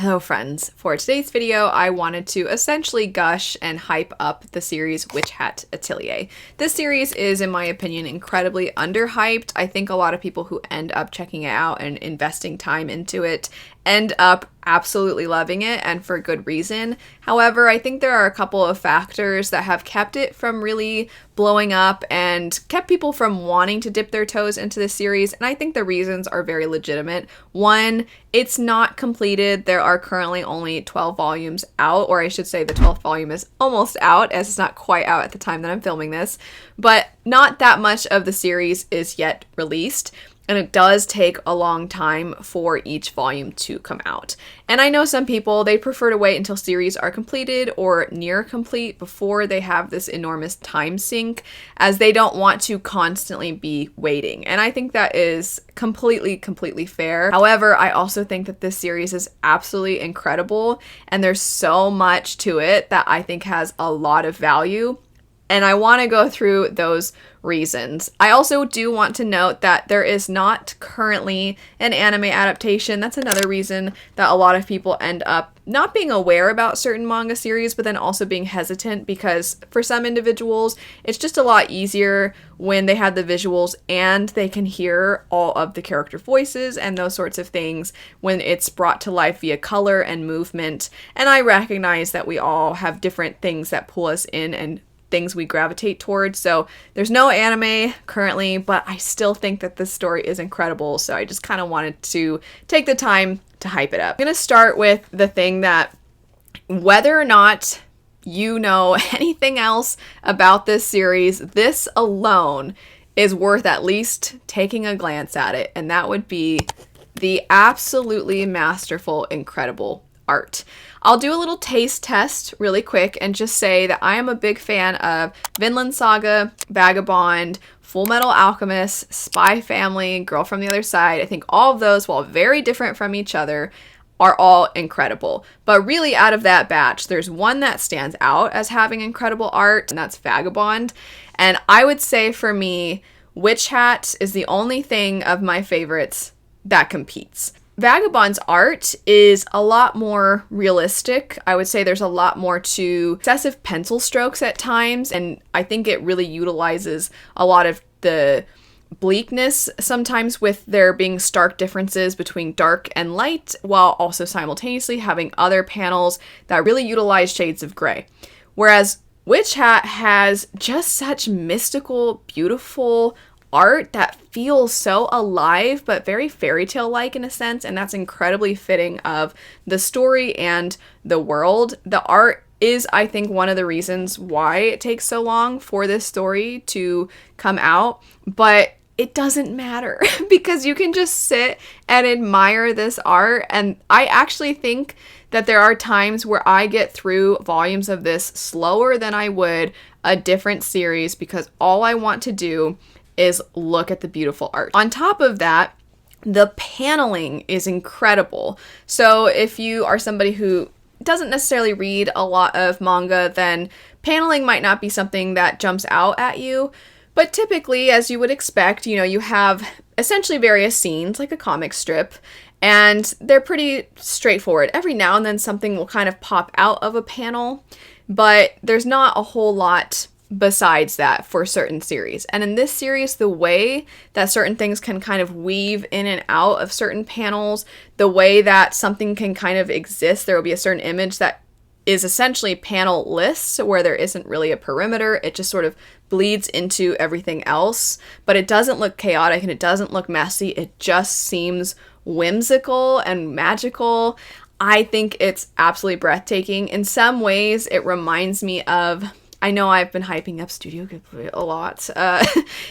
Hello friends, for today's video I wanted to essentially gush and hype up the series Witch Hat Atelier. This series is, in my opinion, incredibly underhyped. I think a lot of people who end up checking it out and investing time into it end up absolutely loving it, and for good reason. However, I think there are a couple of factors that have kept it from really blowing up and kept people from wanting to dip their toes into this series, and I think the reasons are very legitimate. One, it's not completed. There are currently only 12 volumes out, or I should say the 12th volume is almost out, as it's not quite out at the time that I'm filming this, but not that much of the series is yet released. And it does take a long time for each volume to come out. And I know some people, they prefer to wait until series are completed or near complete before they have this enormous time sink, as they don't want to constantly be waiting. And I think that is completely fair. However, I also think that this series is absolutely incredible, and there's so much to it that I think has a lot of value. And I want to go through those reasons. I also do want to note that there is not currently an anime adaptation. That's another reason that a lot of people end up not being aware about certain manga series, but then also being hesitant, because for some individuals, it's just a lot easier when they have the visuals and they can hear all of the character voices and those sorts of things when it's brought to life via color and movement. And I recognize that we all have different things that pull us in and things we gravitate towards. So there's no anime currently, but I still think that this story is incredible. So I just kind of wanted to take the time to hype it up. I'm going to start with the thing that, whether or not you know anything else about this series, this alone is worth at least taking a glance at it. And that would be the absolutely masterful, incredible art. I'll do a little taste test really quick and just say that I am a big fan of Vinland Saga, Vagabond, Full Metal Alchemist, Spy Family, Girl from the Other Side. I think all of those, while very different from each other, are all incredible. But really, out of that batch, there's one that stands out as having incredible art, and that's Vagabond. And I would say for me, Witch Hat is the only thing of my favorites that competes. Vagabond's art is a lot more realistic. I would say there's a lot more to excessive pencil strokes at times, and I think it really utilizes a lot of the bleakness sometimes, with there being stark differences between dark and light, while also simultaneously having other panels that really utilize shades of gray. Whereas Witch Hat has just such mystical, beautiful art that feels so alive, but very fairy tale-like in a sense, and that's incredibly fitting of the story and the world. The art is, I think, one of the reasons why it takes so long for this story to come out, but it doesn't matter because you can just sit and admire this art. And I actually think that there are times where I get through volumes of this slower than I would a different series, because all I want to do is look at the beautiful art. On top of that, the paneling is incredible. So if you are somebody who doesn't necessarily read a lot of manga, then paneling might not be something that jumps out at you. But typically, as you would expect, you have essentially various scenes, like a comic strip, and they're pretty straightforward. Every now and then something will kind of pop out of a panel, but there's not a whole lot besides that for certain series. And in this series, the way that certain things can kind of weave in and out of certain panels, the way that something can kind of exist, there will be a certain image that is essentially panel-less, where there isn't really a perimeter. It just sort of bleeds into everything else, but it doesn't look chaotic and it doesn't look messy. It just seems whimsical and magical. I think it's absolutely breathtaking. In some ways, it reminds me of, I know I've been hyping up Studio Ghibli a lot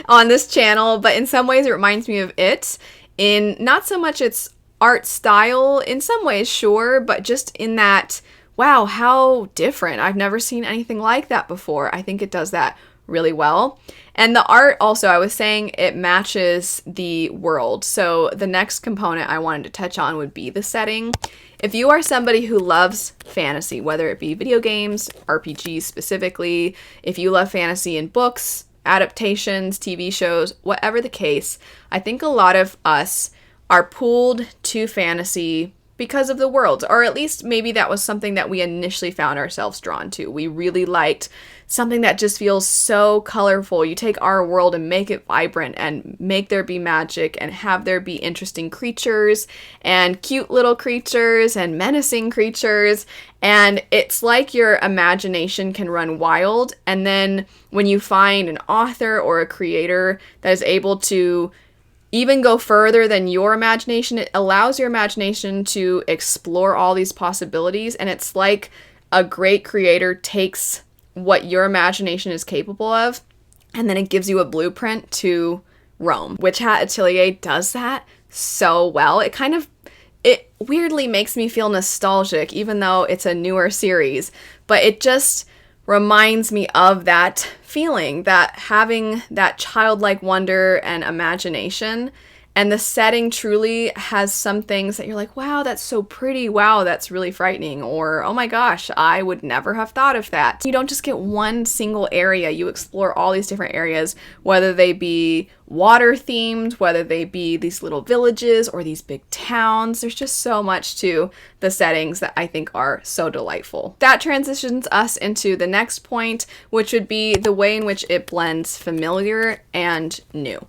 on this channel, but in some ways it reminds me of it, in not so much its art style, in some ways, sure, but just in that, wow, how different. I've never seen anything like that before. I think it does that really well. And the art also, I was saying, it matches the world. So the next component I wanted to touch on would be the setting. If you are somebody who loves fantasy, whether it be video games, RPGs specifically, if you love fantasy in books, adaptations, TV shows, whatever the case, I think a lot of us are pulled to fantasy because of the world, or at least maybe that was something that we initially found ourselves drawn to. We really liked something that just feels so colorful. You take our world and make it vibrant and make there be magic and have there be interesting creatures and cute little creatures and menacing creatures. And it's like your imagination can run wild. And then when you find an author or a creator that is able to even go further than your imagination, it allows your imagination to explore all these possibilities. And it's like a great creator takes what your imagination is capable of, and then it gives you a blueprint to roam. Which Hat Atelier does that so well. It weirdly makes me feel nostalgic, even though it's a newer series, but it just reminds me of that feeling, that having that childlike wonder and imagination. And the setting truly has some things that you're like, wow, that's so pretty. Wow, that's really frightening. Or, oh my gosh, I would never have thought of that. You don't just get one single area. You explore all these different areas, whether they be water themed, whether they be these little villages or these big towns. There's just so much to the settings that I think are so delightful. That transitions us into the next point, which would be the way in which it blends familiar and new.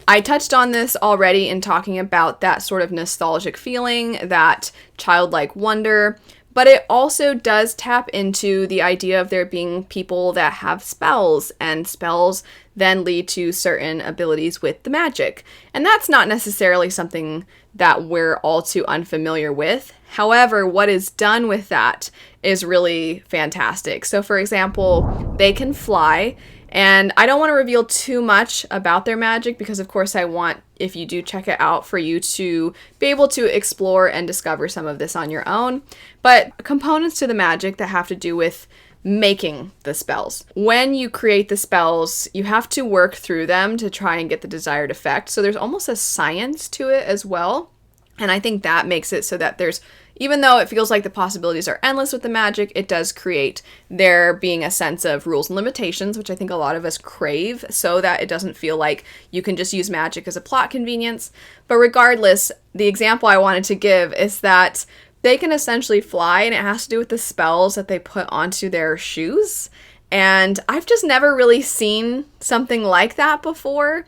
I touched on this already in talking about that sort of nostalgic feeling, that childlike wonder, but it also does tap into the idea of there being people that have spells, and spells then lead to certain abilities with the magic. And that's not necessarily something that we're all too unfamiliar with. However, what is done with that is really fantastic. So for example, they can fly. And I don't want to reveal too much about their magic because, of course, I want, if you do check it out, for you to be able to explore and discover some of this on your own. But components to the magic that have to do with making the spells. When you create the spells, you have to work through them to try and get the desired effect. So there's almost a science to it as well. And I think that makes it so that there's, even though it feels like the possibilities are endless with the magic, it does create there being a sense of rules and limitations, which I think a lot of us crave, so that it doesn't feel like you can just use magic as a plot convenience. But regardless, the example I wanted to give is that they can essentially fly, and it has to do with the spells that they put onto their shoes. And I've just never really seen something like that before.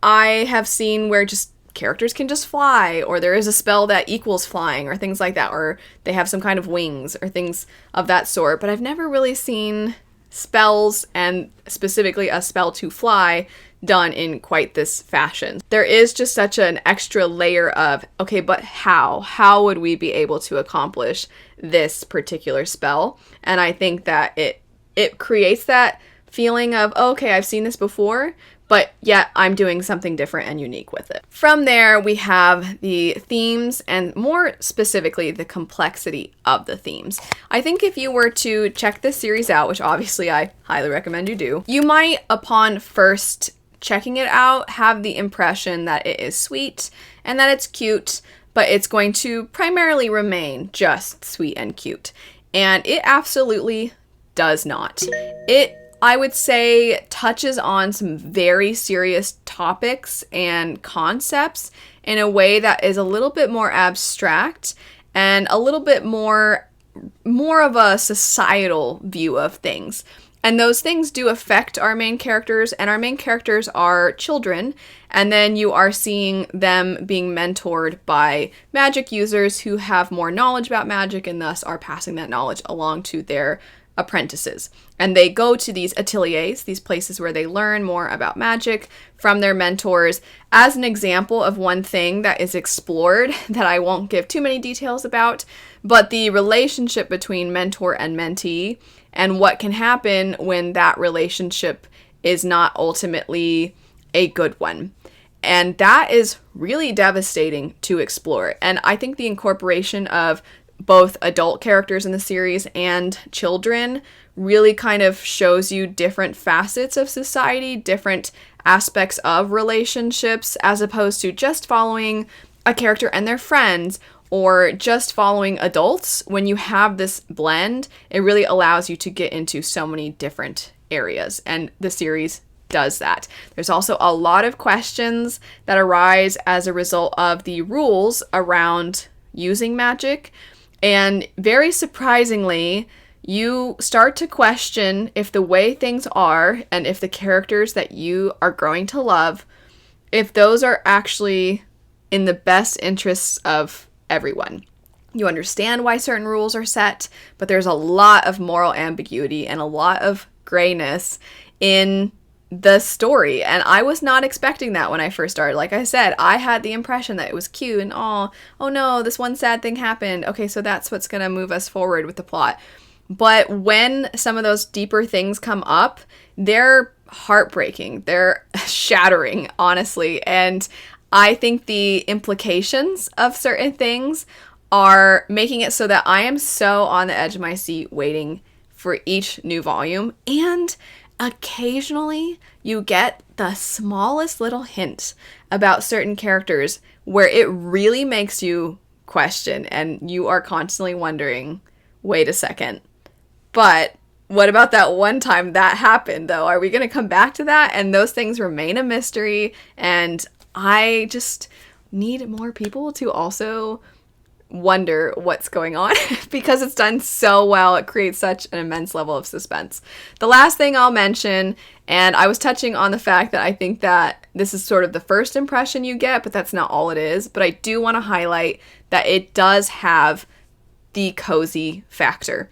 I have seen where just characters can just fly, or there is a spell that equals flying, or things like that, or they have some kind of wings or things of that sort. But I've never really seen spells, and specifically a spell to fly, done in quite this fashion. There is just such an extra layer of, okay, but how would we be able to accomplish this particular spell? And I think that it creates that feeling of, oh, okay, I've seen this before, but yet I'm doing something different and unique with it. From there, we have the themes, and more specifically, the complexity of the themes. I think if you were to check this series out, which obviously I highly recommend you do, you might, upon first checking it out, have the impression that it is sweet and that it's cute, but it's going to primarily remain just sweet and cute. And it absolutely does not. It, I would say, touches on some very serious topics and concepts in a way that is a little bit more abstract and a little bit more of a societal view of things. And those things do affect our main characters, and our main characters are children, and then you are seeing them being mentored by magic users who have more knowledge about magic and thus are passing that knowledge along to their apprentices. And they go to these ateliers, these places where they learn more about magic from their mentors. As an example of one thing that is explored that I won't give too many details about, but the relationship between mentor and mentee and what can happen when that relationship is not ultimately a good one. And that is really devastating to explore. And I think the incorporation of both adult characters in the series and children really kind of shows you different facets of society, different aspects of relationships, as opposed to just following a character and their friends or just following adults. When you have this blend, it really allows you to get into so many different areas, and the series does that. There's also a lot of questions that arise as a result of the rules around using magic. And very surprisingly, you start to question if the way things are and if the characters that you are growing to love, if those are actually in the best interests of everyone. You understand why certain rules are set, but there's a lot of moral ambiguity and a lot of grayness in the story. And I was not expecting that when I first started. Like I said, I had the impression that it was cute and oh no, this one sad thing happened. Okay, so that's what's going to move us forward with the plot. But when some of those deeper things come up, they're heartbreaking. They're shattering, honestly. And I think the implications of certain things are making it so that I am so on the edge of my seat waiting for each new volume. And occasionally you get the smallest little hint about certain characters where it really makes you question and you are constantly wondering, wait a second, but what about that one time that happened though? Are we going to come back to that? And those things remain a mystery, and I just need more people to also wonder what's going on because it's done so well. It creates such an immense level of suspense. The last thing I'll mention, and I was touching on the fact that I think that this is sort of the first impression you get, but that's not all it is. But I do want to highlight that it does have the cozy factor.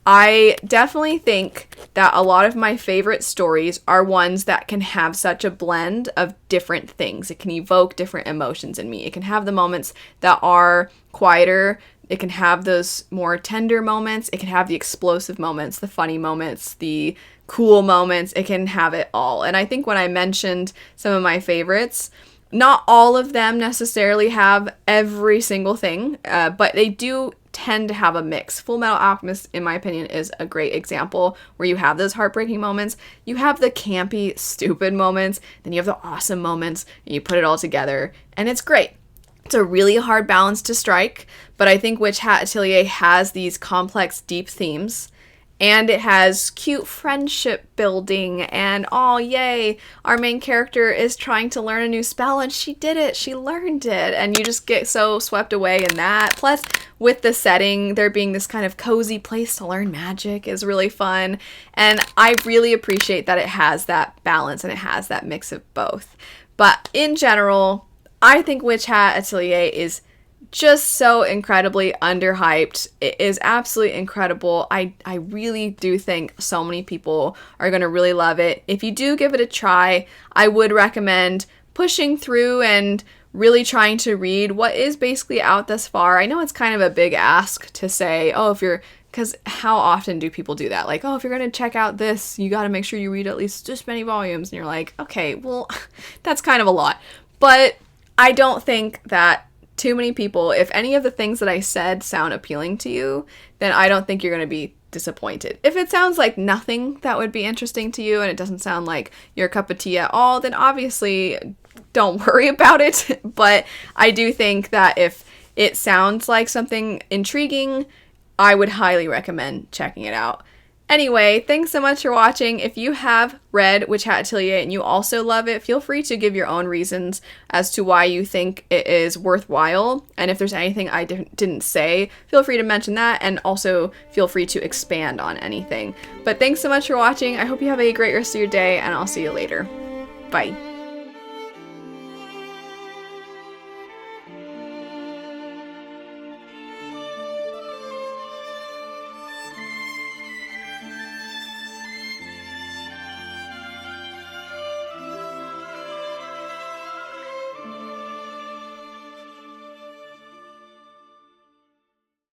I definitely think that a lot of my favorite stories are ones that can have such a blend of different things. It can evoke different emotions in me. It can have the moments that are quieter. It can have those more tender moments. It can have the explosive moments, the funny moments, the cool moments. It can have it all. And I think when I mentioned some of my favorites, not all of them necessarily have every single thing, but they do tend to have a mix. Full Metal Alchemist, in my opinion, is a great example where you have those heartbreaking moments, you have the campy, stupid moments, then you have the awesome moments, and you put it all together, and it's great. It's a really hard balance to strike, but I think Witch Hat Atelier has these complex, deep themes, and it has cute friendship building, and oh yay, our main character is trying to learn a new spell, and she did it, she learned it, and you just get so swept away in that. Plus, with the setting, there being this kind of cozy place to learn magic is really fun, and I really appreciate that it has that balance and it has that mix of both. But in general, I think Witch Hat Atelier is just so incredibly underhyped. It is absolutely incredible. I really do think so many people are going to really love it. If you do give it a try, I would recommend pushing through and really trying to read what is basically out thus far. I know it's kind of a big ask to say, oh, if you're, because how often do people do that? Like, oh, if you're going to check out this, you got to make sure you read at least this many volumes. And you're like, okay, well, that's kind of a lot. But I don't think that too many people, if any of the things that I said sound appealing to you, then I don't think you're going to be disappointed. If it sounds like nothing that would be interesting to you and it doesn't sound like your cup of tea at all, then obviously don't worry about it. But I do think that if it sounds like something intriguing, I would highly recommend checking it out. Anyway, thanks so much for watching. If you have read Witch Hat Atelier and you also love it, feel free to give your own reasons as to why you think it is worthwhile. And if there's anything I didn't say, feel free to mention that, and also feel free to expand on anything. But thanks so much for watching. I hope you have a great rest of your day, and I'll see you later. Bye.